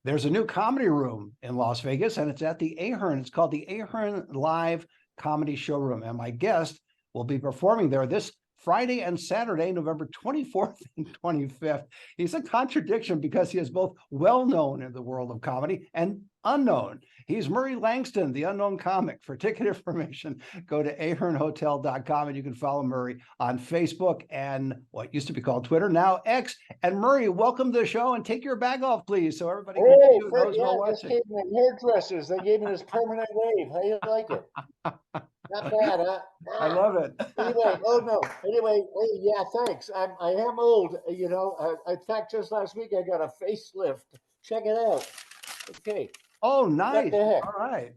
There's a new comedy room in Las Vegas, and it's at the Ahern. It's called the Ahern Live Comedy Showroom. And my guest will be performing there this Friday and Saturday, November 24th and 25th. He's a contradiction because he is both well-known in the world of comedy and unknown. He's Murray Langston, the unknown comic. For ticket information, go to ahernhotel.com, and you can follow Murray on Facebook and what used to be called Twitter, now X. And Murray, welcome to the show, and take your bag off, please, so everybody can see you. Just gave me hairdressers. They gave me this permanent wave. How you like it? Not bad, huh? I love it. Anyway, hey, yeah, thanks. I am old, you know. In fact, just last week I got a facelift. Check it out. Okay. Oh, nice. What the heck? All right.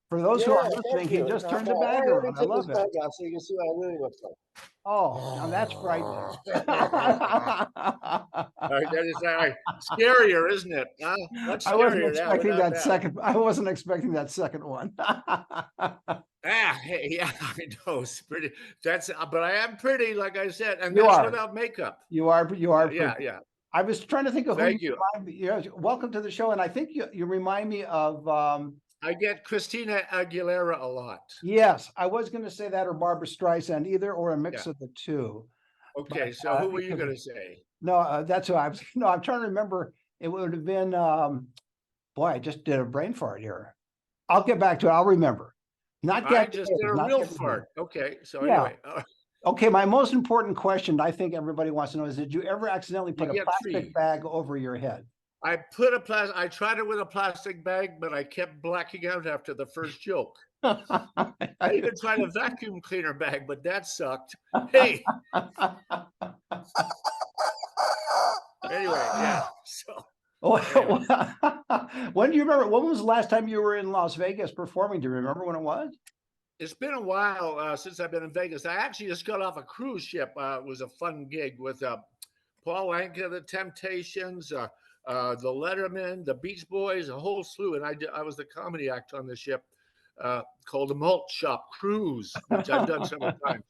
For those who are listening, he just turned the bag around. I love it. Bag off so you can see what I really looks like. Oh, now that's frightening. That is scarier, isn't it? I wasn't expecting that second. I wasn't expecting that second one. Hey, yeah, I know. It's pretty. But I am pretty, like I said, and that's without makeup. You are. Yeah. I was trying to think of Thank you. Welcome to the show, and I think you remind me of. I get Christina Aguilera a lot. Yes, I was going to say that, or Barbara Streisand, either or a mix of the two. Okay, so who were you going to say? No, that's who I was. No, I'm trying to remember. It would have been. Boy, I just did a brain fart here. I'll get back to it. I'll remember. I just did a real fart. Okay, so anyway. Okay, my most important question I think everybody wants to know is: did you ever accidentally put a plastic bag over your head? I tried it with a plastic bag, but I kept blacking out after the first joke. I even tried a vacuum cleaner bag, but that sucked. Hey. Anyway, yeah. So. When do you remember? When was the last time you were in Las Vegas performing? Do you remember when it was? It's been a while since I've been in Vegas. I actually just got off a cruise ship. It was a fun gig with Paul Anka, the Temptations, the Letterman, the Beach Boys, a whole slew. And I was the comedy act on the ship called the Malt Shop Cruise, which I've done several times.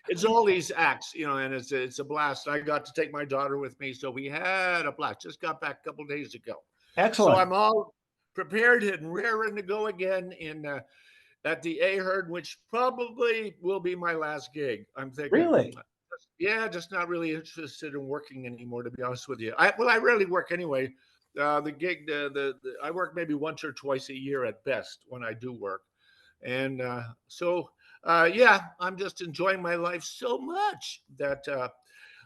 It's all these acts, you know, and it's a blast. I got to take my daughter with me, so we had a blast. Just got back a couple of days ago. Excellent. So I'm all prepared and raring to go again at the Ahern, which probably will be my last gig. I'm thinking. Really? Yeah, just not really interested in working anymore, to be honest with you. I rarely work anyway. The gig, I work maybe once or twice a year at best when I do work, and yeah, I'm just enjoying my life so much that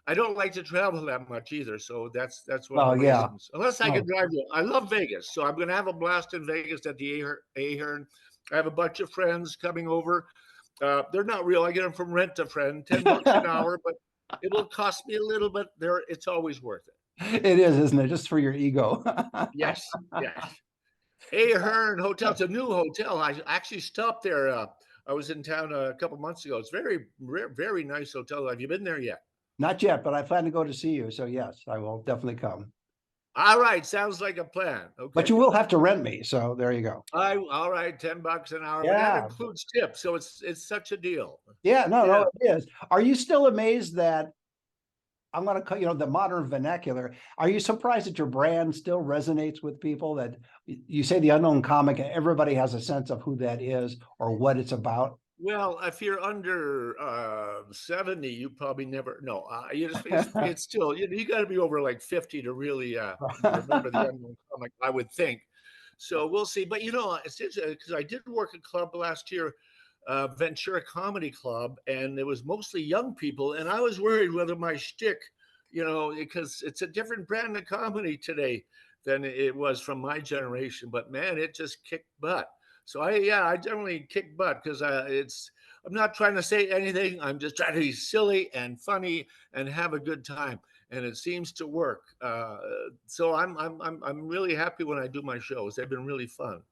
I don't like to travel that much either. So that's one of the reasons. Unless I can drive you. I love Vegas, so I'm going to have a blast in Vegas at the Ahern. I have a bunch of friends coming over. They're not real. I get them from Rent a Friend, $10 an hour, but it'll cost me a little bit. It's always worth it. It is, isn't it? Just for your ego. Yes. Ahern Hotel. It's a new hotel. I actually stopped there. I was in town a couple months ago. It's very nice hotel. Have you been there yet? Not yet, but I plan to go to see you. So yes, I will definitely come. All right, sounds like a plan. Okay. But you will have to rent me. So there you go. All right, $10 an hour. Yeah. But that includes tips, so it's such a deal. Yeah, no, it is. Are you still amazed that I'm going to call, the modern vernacular? Are you surprised that your brand still resonates with people? That you say the unknown comic, and everybody has a sense of who that is or what it's about? Well, if you're under 70, you probably never. No, it's still you got to be over like 50 to really remember the unknown comic, I would think. So we'll see. But it's because I did work a club last year, Ventura Comedy Club, and it was mostly young people, and I was worried whether my shtick, because it's a different brand of comedy today than it was from my generation. But man, it just kicked butt. So I generally kick butt because I'm not trying to say anything. I'm just trying to be silly and funny and have a good time, and it seems to work. So I'm really happy when I do my shows. They've been really fun.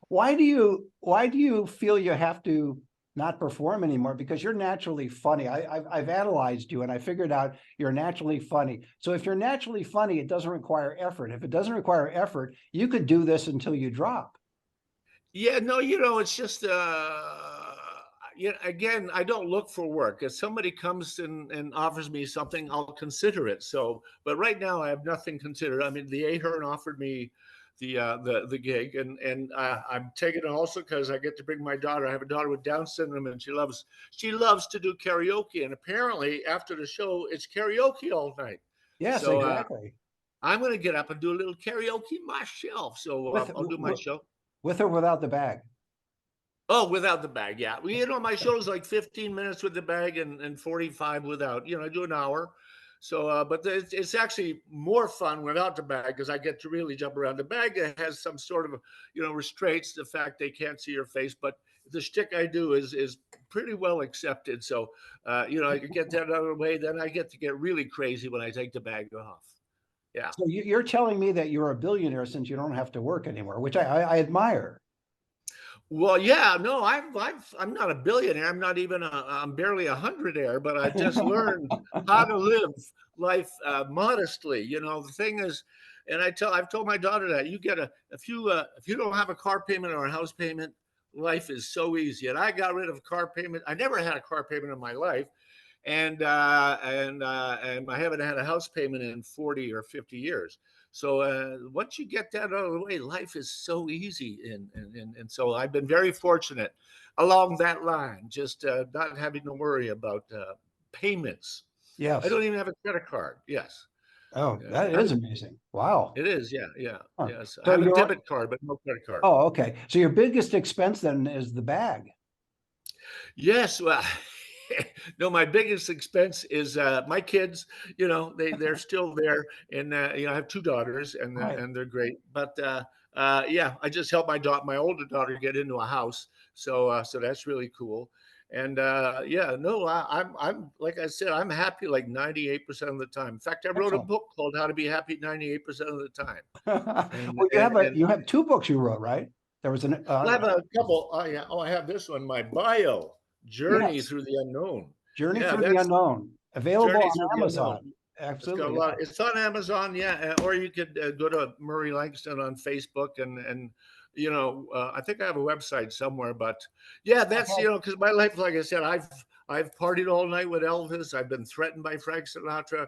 Why do you feel you have to not perform anymore? Because you're naturally funny. I've analyzed you and I figured out you're naturally funny. So if you're naturally funny, it doesn't require effort. If it doesn't require effort, you could do this until you drop. Yeah, no, it's just again, I don't look for work. If somebody comes and offers me something, I'll consider it. So, but right now I have nothing considered. I mean, the Ahern offered me the gig, and I'm taking it also because I get to bring my daughter. I have a daughter with Down syndrome, and she loves to do karaoke. And apparently, after the show, it's karaoke all night. Yes, So exactly. I'm going to get up and do a little karaoke myself. So With I'll do my show. with or without the bag. Oh, without the bag, yeah. Well, my show is like 15 minutes with the bag and 45 without. I do an hour. So, but it's actually more fun without the bag because I get to really jump around. The bag has some sort of, restraints, the fact they can't see your face. But the shtick I do is pretty well accepted. So, I can get that out of the way. Then I get to get really crazy when I take the bag off. Yeah. So you're telling me that you're a billionaire since you don't have to work anymore, which I admire. Well, yeah, no, I'm not a billionaire. I'm barely a hundredaire, but I've just learned how to live life modestly. The thing is, and I've told my daughter that if you don't have a car payment or a house payment, life is so easy. And I got rid of a car payment. I never had a car payment in my life, and I haven't had a house payment in 40 or 50 years. So once you get that out of the way, life is so easy, and so I've been very fortunate along that line, just not having to worry about payments. I Yes. don't even have a credit card. Yes, Oh, that is amazing. Wow. it is. Yeah, yeah, Huh. yes. I So have a you're, debit card, but no credit card. oh, okay. So your biggest expense then is the bag. Yes, well, no, my biggest expense is my kids. They're still there, and I have two daughters, and Right. they're great. But yeah, I just helped my older daughter get into a house, so that's really cool. And yeah, no, I'm like I said, I'm happy like 98% of the time. In fact, I wrote a Excellent. book called How to Be Happy 98% of the time, and Well, and you have two books you wrote, right? There was an I have a couple. Oh yeah. Oh, I have this one. My bio, Journey yes, Through the Unknown. Journey Yeah, Through the that's Unknown, available Journey on Through the Unknown. Amazon. It's got a Absolutely. lot. It's on Amazon, yeah, or you could go to Murray Langston on Facebook, and I think I have a website somewhere, but yeah, that's Okay. because my life, like I said, I've partied all night with Elvis. I've been threatened by Frank Sinatra.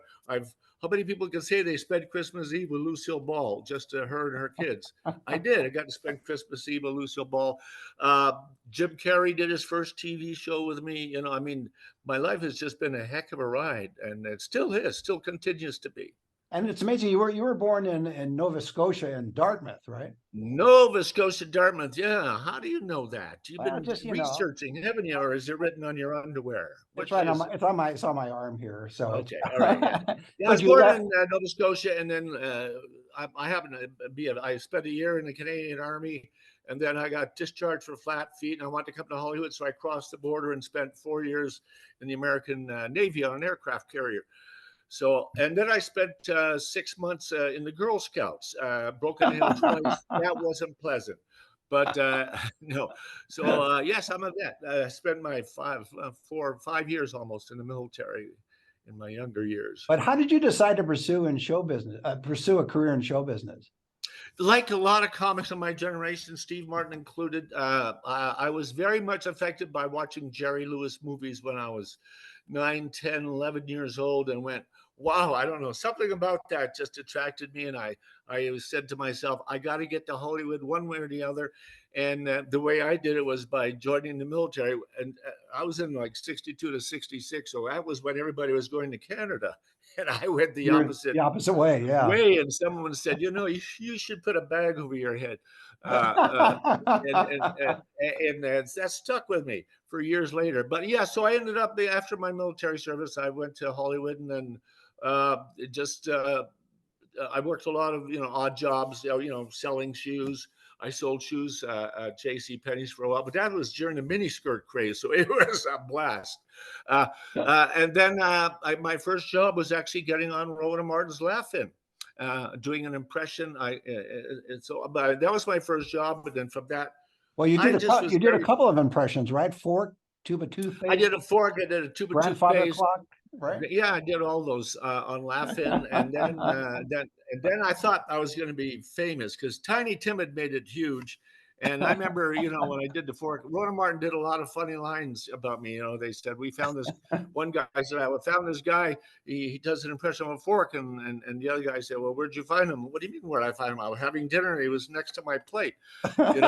How many people can say they spent Christmas Eve with Lucille Ball, just her and her kids? I did. I got to spend Christmas Eve with Lucille Ball. Uh, Jim Carrey did his first TV show with me. I mean, my life has just been a heck of a ride, and it still is, still continues to be. And it's amazing. You were born in Nova Scotia in Dartmouth, right? Nova Scotia, Dartmouth. Yeah. How do you know that? You've Well, been just researching, haven't you? Or is it written on your underwear? it's Which right on is my it's on my arm here. So it's okay. All right. Yeah. Yeah. I but was you born left. in Nova Scotia, and then I happened to I spent a year in the Canadian Army, and then I got discharged for flat feet, and I wanted to come to Hollywood. So I crossed the border and spent 4 years in the American Navy on an aircraft carrier. So, and then I spent 6 months in the Girl Scouts, broken in twice. That wasn't pleasant. But no, so yes, I'm a vet. I spent my 5 years almost in the military in my younger years. But how did you decide to pursue a career in show business? Like a lot of comics of my generation, Steve Martin included, I was very much affected by watching Jerry Lewis movies when I was 9, 10, 11 years old, and went, wow, I don't know, something about that just attracted me. And I said to myself, I got to get to Hollywood one way or the other. And the way I did it was by joining the military. And I was in like 62 to 66. So that was when everybody was going to Canada. And I went the You're opposite the opposite way, yeah. way, and someone said, you should put a bag over your head. Uh, uh, and that stuck with me for years later. But yeah, so I ended up after my military service, I went to Hollywood, and then just I worked a lot of odd jobs, selling shoes. I sold shoes at J.C. Penney's for a while, but that was during the miniskirt craze, so it was a blast. And then my first job was actually getting on Rowan and Martin's Laugh-In, doing an impression. But that was my first job, but then from that, Well, you did a couple of impressions, right? Fork, tube of toothpaste. I did a fork, I did a tube of Grandfather toothpaste. clock, right? Yeah, I did all those on Laugh-In, and then I thought I was going to be famous because Tiny Tim had made it huge, And I remember, when I did the fork, Rona Martin did a lot of funny lines about me. They said, we found this one guy said, I found this guy. He does an impression of a fork. And the other guy said, well, where'd you find him? What do you mean, where'd I find him? I was having dinner and he was next to my plate, and it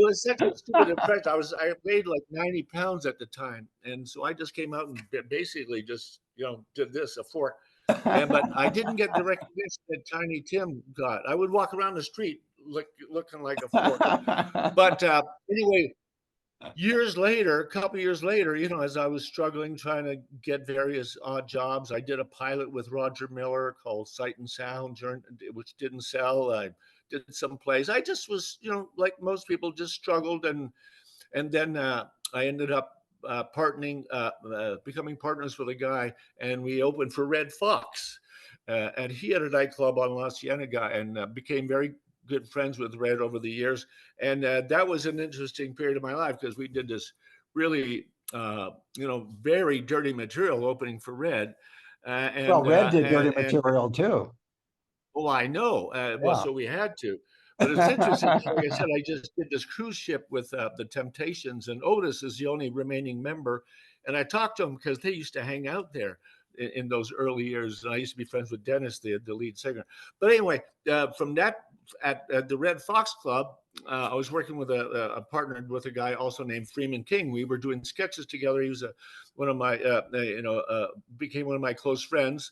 was such a stupid impression. I weighed like 90 pounds at the time. And so I just came out and basically just, did this, a fork. But I didn't get the recognition that Tiny Tim got. I would walk around the street looking like a fork. But anyway, a couple years later, as I was struggling trying to get various odd jobs, I did a pilot with Roger Miller called Sight and Sound, which didn't sell. I did some plays. I just was, like most people, just struggled, and then I ended up becoming partners with a guy, and we opened for Red Fox, and he had a nightclub on La Cienega, and became very good friends with Red over the years. And that was an interesting period of my life because we did this really, very dirty material opening for Red. Well, Red did dirty material too. Oh, I know. Well, so we had to. But it's interesting. Like I said, I just did this cruise ship with the Temptations, and Otis is the only remaining member. And I talked to him because they used to hang out there in those early years. And I used to be friends with Dennis, the lead singer. But anyway, from that, at the Red Fox Club, I was working with a partner with a guy also named Freeman King. We were doing sketches together. He was one of my, became one of my close friends.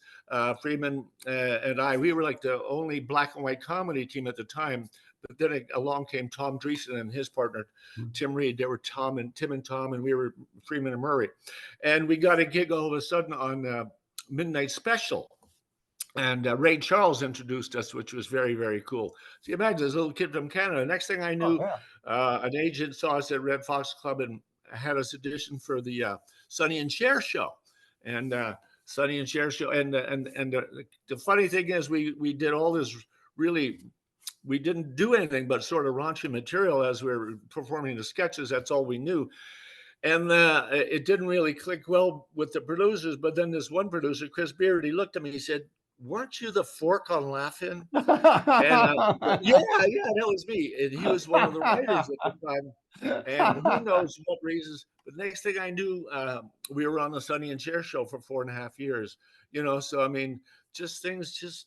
Freeman and we were like the only black and white comedy team at the time. But then along came Tom Dreesen and his partner, Tim Reed. They were Tim and Tom, and we were Freeman and Murray. And we got a gig all of a sudden on Midnight Special. And Ray Charles introduced us, which was very, very cool. So you imagine this little kid from Canada. Next thing I knew, an agent saw us at Red Fox Club and had us audition for the Sonny and Cher show. And Sonny and Cher show. And the funny thing is, we did all this really. We didn't do anything but sort of raunchy material as we were performing the sketches. That's all we knew. And it didn't really click well with the producers. But then this one producer, Chris Beard, he looked at me, he said, weren't you the fork on Laugh-In? And yeah, that was me. And he was one of the writers at the time. And who knows what reasons. But next thing I knew, we were on the Sonny and Cher show for 4.5 years. So I mean, things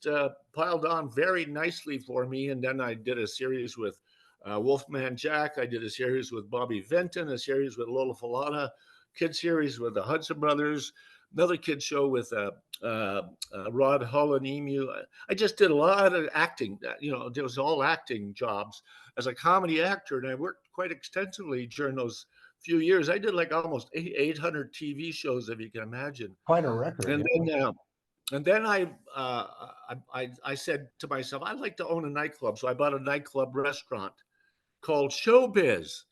piled on very nicely for me. And then I did a series with Wolfman Jack. I did a series with Bobby Vinton, a series with Lola Falana, kid series with the Hudson Brothers, another kid show with Rod Hull and Emu. I just did a lot of acting. There was all acting jobs as a comedy actor, and I worked quite extensively during those few years. I did like almost 800 TV shows, if you can imagine. Quite a record. And then I said to myself, I'd like to own a nightclub. So I bought a nightclub restaurant called Showbiz,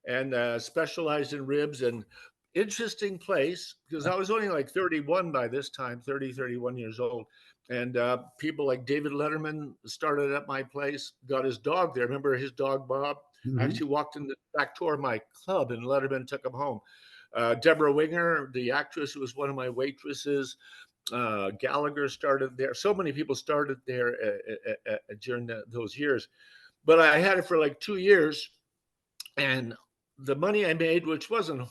and specialized in ribs. And interesting place because I was only like 31 by this time, 31 years old. And people like David Letterman started at my place, got his dog there. Remember his dog, Bob? Actually walked in the back door of my club and Letterman took him home. Deborah Winger, the actress, who was one of my waitresses. Gallagher started there. So many people started there during those years. But I had it for like 2 years. And the money I made, which wasn't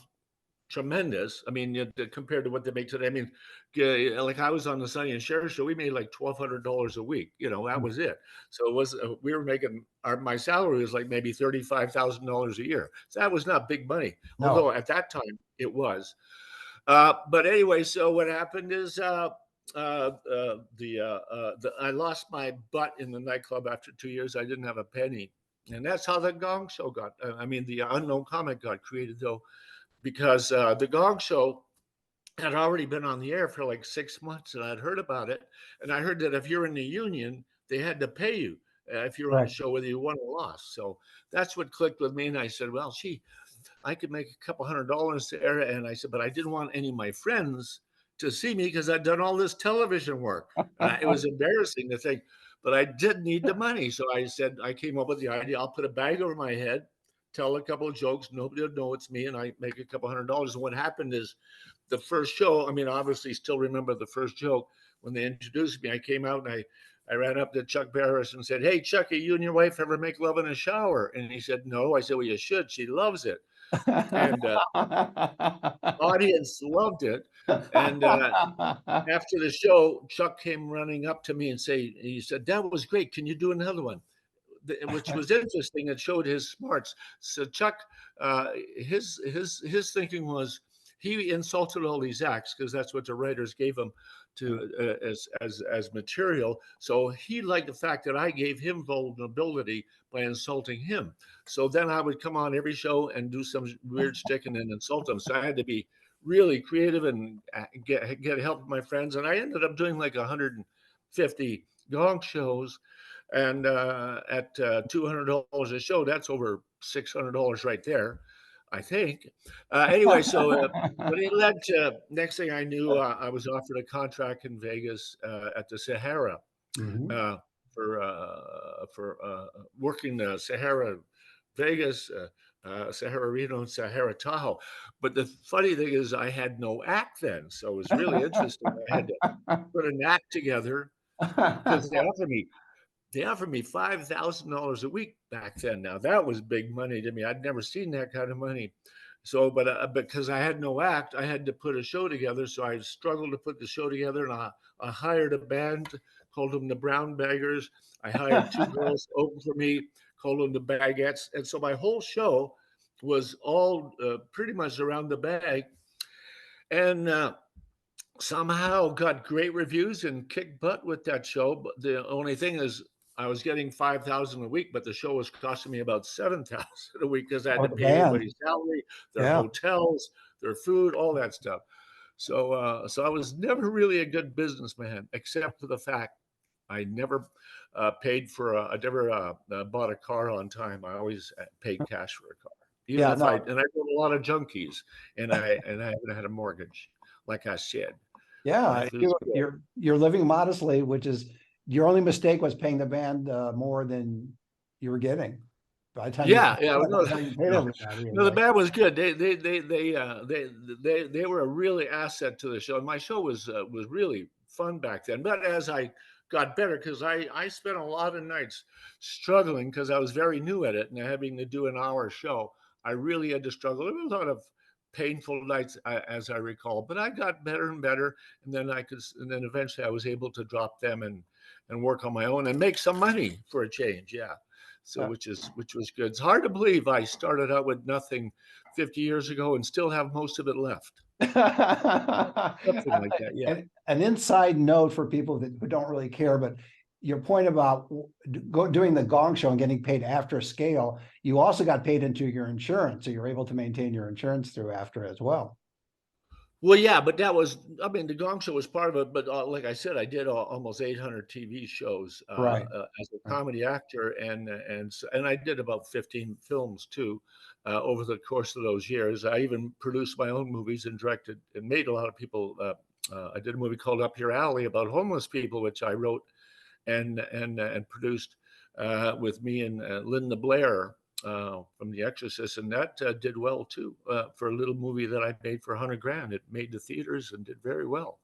tremendous. I mean, compared to what they make today. I mean, like I was on the Sonny and Cher show, we made like $1,200 a week. That was it. So it was we were making my salary was like maybe $35,000 a year. So that was not big money, although at that time it was. But anyway, so what happened is I lost my butt in the nightclub after 2 years. I didn't have a penny, and that's how the Gong Show the Unknown Comic got created, though. Because the Gong Show had already been on the air for like 6 months, and I'd heard about it. And I heard that if you're in the union, they had to pay you if you're on the show, whether you won or lost. So that's what clicked with me. And I said, well, I could make a couple $100 there. And I said, but I didn't want any of my friends to see me because I'd done all this television work. It was embarrassing to think, but I did need the money. So I said, I came up with the idea, I'll put a bag over my head, tell a couple of jokes. Nobody will know it's me, and I make a couple $100. And what happened is the first show, I mean, obviously still remember the first joke when they introduced me. I came out and I ran up to Chuck Barris and said, "Hey, Chucky, you and your wife ever make love in a shower?" And he said, "No." I said, "Well, you should. She loves it." And audience loved it. And after the show, Chuck came running up to me and he said, "That was great. Can you do another one?" Which was interesting. It showed his smarts. So Chuck, his thinking was he insulted all these acts because that's what the writers gave him to as material. So he liked the fact that I gave him vulnerability by insulting him. So then I would come on every show and do some weird stick and then insult him. So I had to be really creative and get help with my friends. And I ended up doing like 150 Gong shows. And at $200 a show, that's over $600 right there, I think. Anyway, so but it led to, next thing I knew, I was offered a contract in Vegas at the Sahara for working the Sahara Vegas, Sahara Reno, and Sahara Tahoe. But the funny thing is, I had no act then, so it was really interesting. I had to put an act together because they offered me $5,000 a week back then. Now that was big money to me. I'd never seen that kind of money. So, but because I had no act, I had to put a show together. So I struggled to put the show together, and I hired a band, called them the Brown Baggers. I hired two girls to open for me, called them the Baguettes. And so my whole show was all pretty much around the bag. And somehow got great reviews and kicked butt with that show. But the only thing is, I was getting 5,000 a week, but the show was costing me about 7,000 a week because I had to pay everybody's salary, their hotels, their food, all that stuff. So, so I was never really a good businessman, except for the fact I never paid for I never bought a car on time. I always paid cash for a car, even if I wrote a lot of junkies, and I haven't had a mortgage, like I said. Yeah, you're living modestly, which is your only mistake was paying the band more than you were getting. By the time no, the band was good. They were a really asset to the show. And my show was really fun back then. But as I got better, because I spent a lot of nights struggling because I was very new at it and having to do an hour show. I really had to struggle. There was a lot of painful nights, as I recall, but I got better and better, and then eventually I was able to drop them and work on my own and make some money for a change. Yeah, so which was good. It's hard to believe I started out with nothing 50 years ago and still have most of it left. Something like that. Yeah. An inside note for people who don't really care, but your point about doing the Gong Show and getting paid after scale, you also got paid into your insurance, so you're able to maintain your insurance through after as well. Well, yeah, but that was, I mean, the Gong Show was part of it, but like I said, I did almost 800 TV shows as a comedy actor, and I did about 15 films too over the course of those years. I even produced my own movies and directed and made a lot of people. I did a movie called Up Your Alley about homeless people, which I wrote and produced with me and Linda Blair from The Exorcist, and that did well too for a little movie that I made for $100,000. It made the theaters and did very well.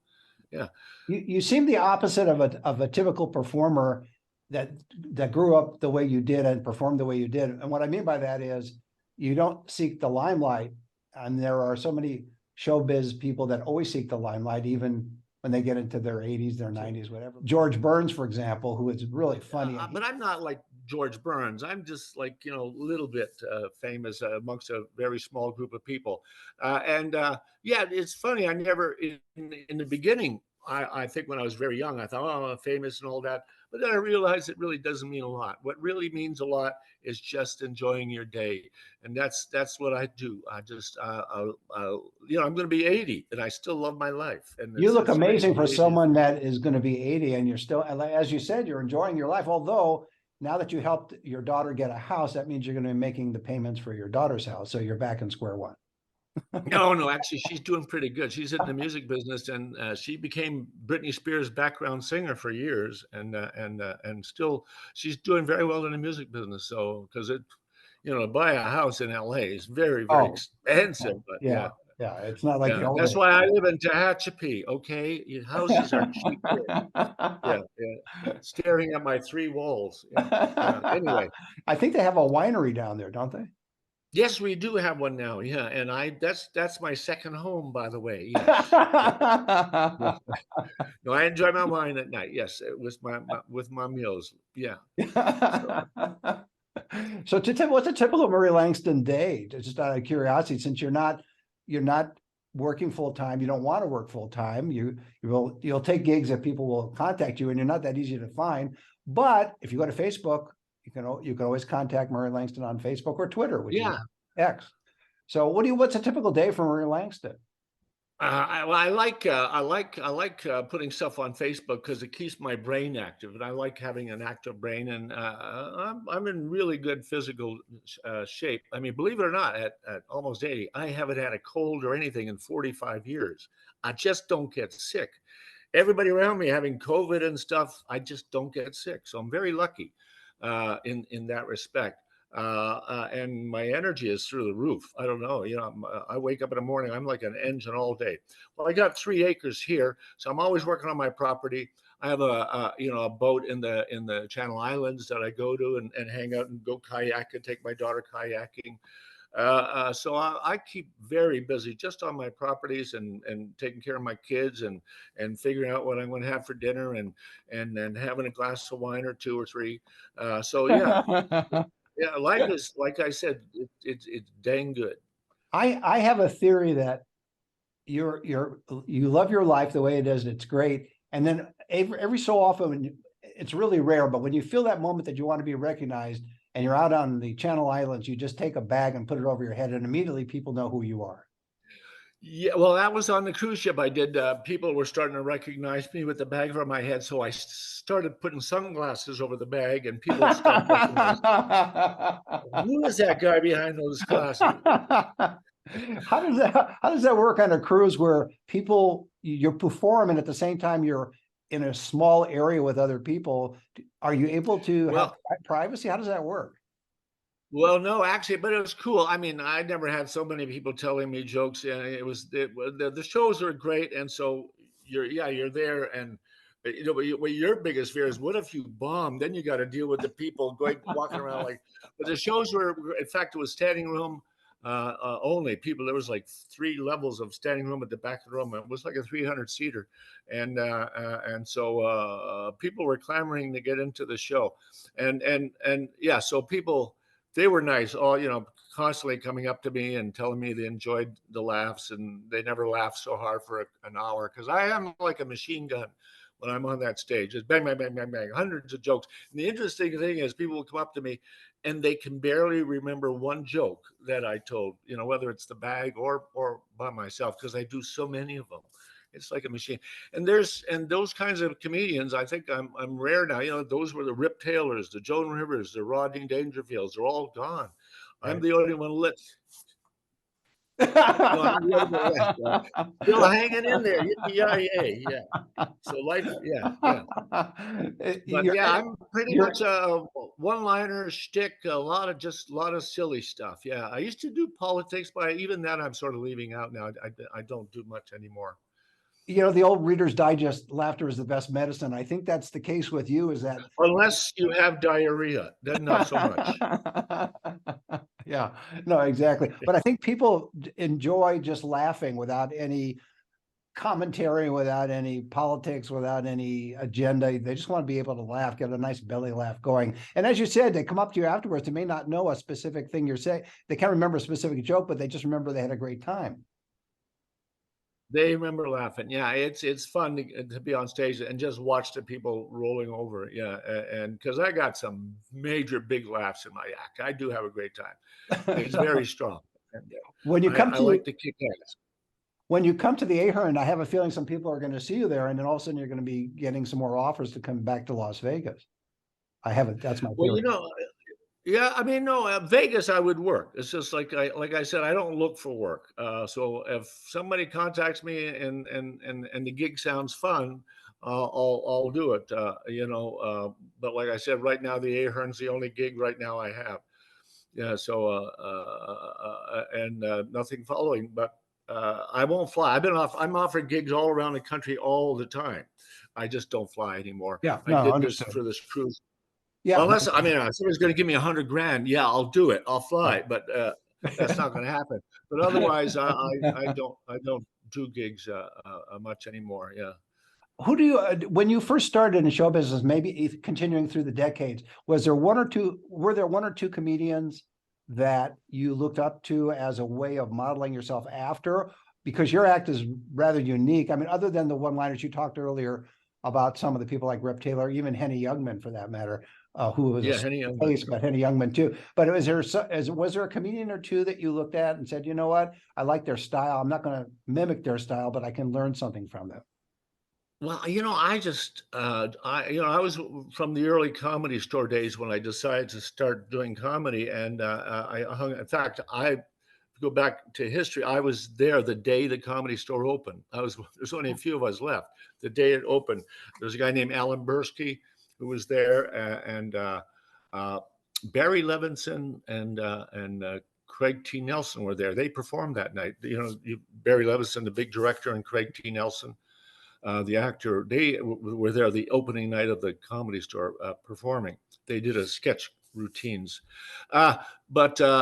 Yeah, you seem the opposite of a typical performer that grew up the way you did and performed the way you did. And what I mean by that is you don't seek the limelight, and there are so many showbiz people that always seek the limelight, even when they get into their 80s, their 90s, whatever. George Burns, for example, who is really funny. But I'm not like George Burns. I'm just like, a little bit famous amongst a very small group of people. Yeah, it's funny. I never, in the beginning, I think when I was very young, I thought, oh, I'm famous and all that. But then I realized it really doesn't mean a lot. What really means a lot is just enjoying your day. And that's what I do. I just, I'm going to be 80 and I still love my life. And you look amazing for someone that is going to be 80 and you're still, as you said, you're enjoying your life. Although now that you helped your daughter get a house, that means you're going to be making the payments for your daughter's house. So you're back in square one. No, actually, she's doing pretty good. She's in the music business, and she became Britney Spears' background singer for years, and still she's doing very well in the music business. So, because to buy a house in LA is very, very expensive. But yeah. Yeah, it's not like the Yeah, old that's days. why I live in Tehachapi, okay? Houses are cheap here. Yeah, yeah. Staring at my 3 walls. Yeah, yeah. Anyway, I think they have a winery down there, don't they? yes, we do have one now. Yeah, and that's my second home, by the way. Yes. Yeah, yeah. No, I enjoy my wine at night. Yes, with my meals. Yeah. So So what's a typical Murray Langston day? Just out of curiosity, since you're not working full time, you don't want to work full time. You'll take gigs if people will contact you, and you're not that easy to find. But if you go to Facebook, you can always contact Murray Langston on Facebook or Twitter, which is yeah. X. So what's a typical day for Murray Langston? I like putting stuff on Facebook because it keeps my brain active, and I like having an active brain. And I'm in really good physical shape. I mean, believe it or not, at almost 80, I haven't had a cold or anything in 45 years. I just don't get sick. Everybody around me having COVID and stuff, I just don't get sick. So I'm very lucky in that respect. And my energy is through the roof. I don't know. I wake up in the morning, I'm like an engine all day. Well, I got 3 acres here, so I'm always working on my property. I have a boat in the Channel Islands that I go to and hang out and go kayak and take my daughter kayaking. So I keep very busy just on my properties and taking care of my kids and figuring out what I'm going to have for dinner and then having a glass of wine or 2 or 3. So yeah, yeah, life is, like I said, it's dang good. I have a theory that you love your life the way it is. It's great. And then every so often, it's really rare, but when you feel that moment that you want to be recognized and you're out on the Channel Islands, you just take a bag and put it over your head, and immediately people know who you are. Yeah, well, that was on the cruise ship I did. People were starting to recognize me with the bag over my head, so I started putting sunglasses over the bag, and people stopped recognizing. Who is that guy behind those glasses? How does that work on a cruise where you perform and at the same time you're in a small area with other people? Are you able to have Well, privacy? How does that work? Well, no, actually, but it was cool. I mean, I never had so many people telling me jokes, and the shows are great, and so you're there, and what your biggest fear is, what if you bomb? Then you got to deal with the people going walking around like. But the shows were, in fact, it was standing room only. People, there was like 3 levels of standing room at the back of the room. It was like a 300 seater, and so people were clamoring to get into the show, and yeah, so people they were nice, all constantly coming up to me and telling me they enjoyed the laughs, and they never laughed so hard for an hour because I am like a machine gun when I'm on that stage. It's bang, bang, bang, bang, bang, hundreds of jokes. And the interesting thing is, people will come up to me and they can barely remember one joke that I told, whether it's the bag or by myself, because I do so many of them. It's like a machine. And those kinds of comedians, I think I'm rare now. Those were the Rip Taylors, the Joan Rivers, the Rodney Dangerfields. They're all gone. I'm Right. the only one left. No, I'm the only one left. Still hanging in there. Yippee yeah. So life, yeah, yeah. But You're, yeah, I'm pretty you're, much a one-liner shtick, a lot of silly stuff. Yeah, I used to do politics, but even that I'm sort of leaving out now. I don't do much anymore. the old Reader's Digest, laughter is the best medicine. I think that's the case with you, is that Unless you have diarrhea, then not so much. yeah, no, exactly. But I think people enjoy just laughing without any commentary, without any politics, without any agenda. They just want to be able to laugh, get a nice belly laugh going. And as you said, they come up to you afterwards. They may not know a specific thing you're saying. They can't remember a specific joke, but they just remember they had a great time. They remember laughing. Yeah, it's fun to be on stage and just watch the people rolling over. Yeah, and because I got some major big laughs in my act, I do have a great time. It's very strong. And when you come I to like to kick ass. when you come to the Ahern, I have a feeling some people are going to see you there, and then all of a sudden you're going to be getting some more offers to come back to Las Vegas. I haven't. That's my Well, theory. yeah, I mean, no, Vegas, I would work. It's just like I said, I don't look for work. So if somebody contacts me and the gig sounds fun, I'll do it. But like I said, right now the Ahern's the only gig right now I have. Yeah, so and nothing following, but I won't fly. I'm offered gigs all around the country all the time. I just don't fly anymore. Yeah, I no, did this understood. for this cruise. Yeah. Unless, I mean, somebody's going to give me $100,000. Yeah, I'll do it. I'll fly, but that's not going to happen. But otherwise, I don't do gigs much anymore. Yeah. Who do you, when you first started in show business, maybe continuing through the decades, were there one or two comedians that you looked up to as a way of modeling yourself after? Because your act is rather unique. I mean, other than the one-liners you talked earlier about some of the people like Rip Taylor, even Henny Youngman for that matter, who was Yeah, a Henny Youngman. face, but Henny Youngman too. But was there a comedian or two that you looked at and said, you know what, I like their style. I'm not going to mimic their style, but I can learn something from them. Well, I just, I was from the early Comedy Store days when I decided to start doing comedy, and in fact, I go back to history. I was there the day the Comedy Store opened. There's only a few of us left. The day it opened, there's a guy named Alan Bursky who was there, and Barry Levinson and Craig T. Nelson were there. They performed that night. Barry Levinson, the big director, and Craig T. Nelson, the actor, they were there the opening night of the Comedy Store performing. They did a sketch routines. I would say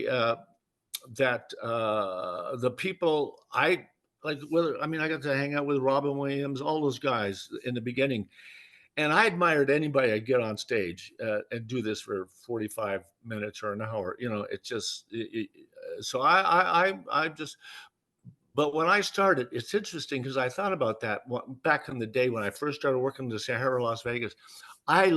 that the people I like, I got to hang out with Robin Williams, all those guys in the beginning. And I admired anybody I'd get on stage and do this for 45 minutes or an hour. So I just, but when I started, it's interesting because I thought about that back in the day when I first started working in Ahern Las Vegas. There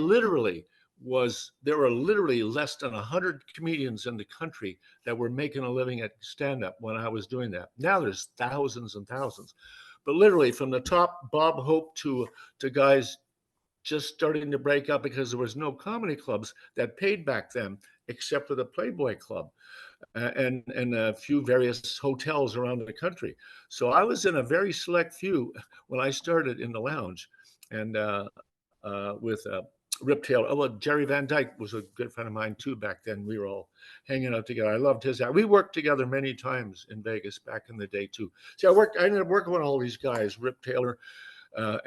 were literally less than 100 comedians in the country that were making a living at stand-up when I was doing that. Now there's thousands and thousands. But literally from the top Bob Hope to guys just starting to break up because there was no comedy clubs that paid back then except for the Playboy Club. And a few various hotels around the country. So I was in a very select few when I started in the lounge, and with Rip Taylor. Oh, well, Jerry Van Dyke was a good friend of mine too back then. We were all hanging out together. I loved his act. We worked together many times in Vegas back in the day too. See, I ended up working with all these guys, Rip Taylor, I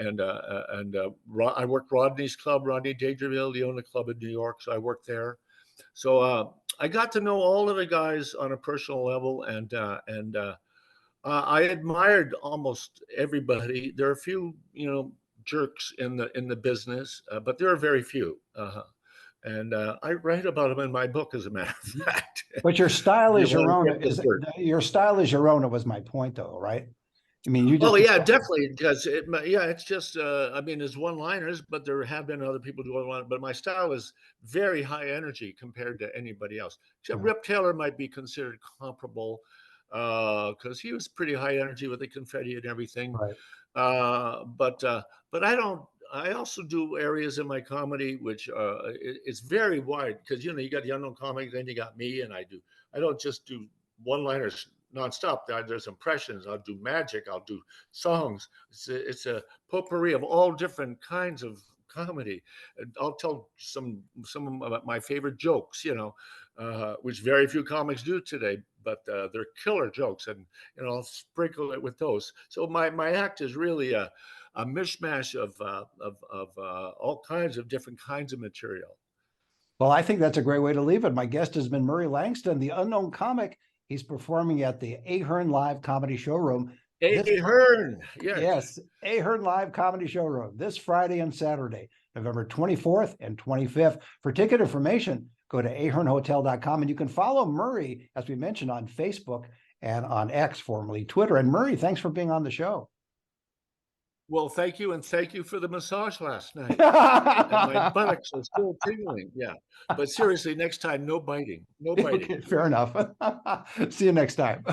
worked Rodney's club, Rodney Dangerfield. He owned a club in New York, so I worked there. So I got to know all of the guys on a personal level, and I admired almost everybody. There are a few, jerks in the business, but there are very few. And I write about them in my book, as a matter of fact. But your style is your own. Your style is your own. It was my point, though, right? I mean, you just. Oh yeah, definitely, because it's just. There's one-liners, but there have been other people doing one. But my style is very high energy compared to anybody else. Except Rip Taylor might be considered comparable, because he was pretty high energy with the confetti and everything. Right. But I don't. I also do areas in my comedy which it's very wide, because you got the unknown comic, then you got me, and I don't just do one-liners nonstop. There's impressions. I'll do magic. I'll do songs. It's a potpourri of all different kinds of comedy. I'll tell some of my favorite jokes, which very few comics do today, but they're killer jokes, and I'll sprinkle it with those. So my act is really a mishmash of all kinds of different kinds of material. Well, I think that's a great way to leave it. My guest has been Murray Langston, the unknown comic. He's performing at the Ahern Live Comedy Showroom. Ahern, yes, Ahern Live Comedy Showroom this Friday and Saturday, November 24th and 25th. For ticket information, go to ahernhotel.com, and you can follow Murray, as we mentioned, on Facebook and on X, formerly Twitter. And Murray, thanks for being on the show. Well, thank you, and thank you for the massage last night. My buttocks are still tingling. Yeah, but seriously, next time, no biting. No biting. Okay, fair enough. See you next time.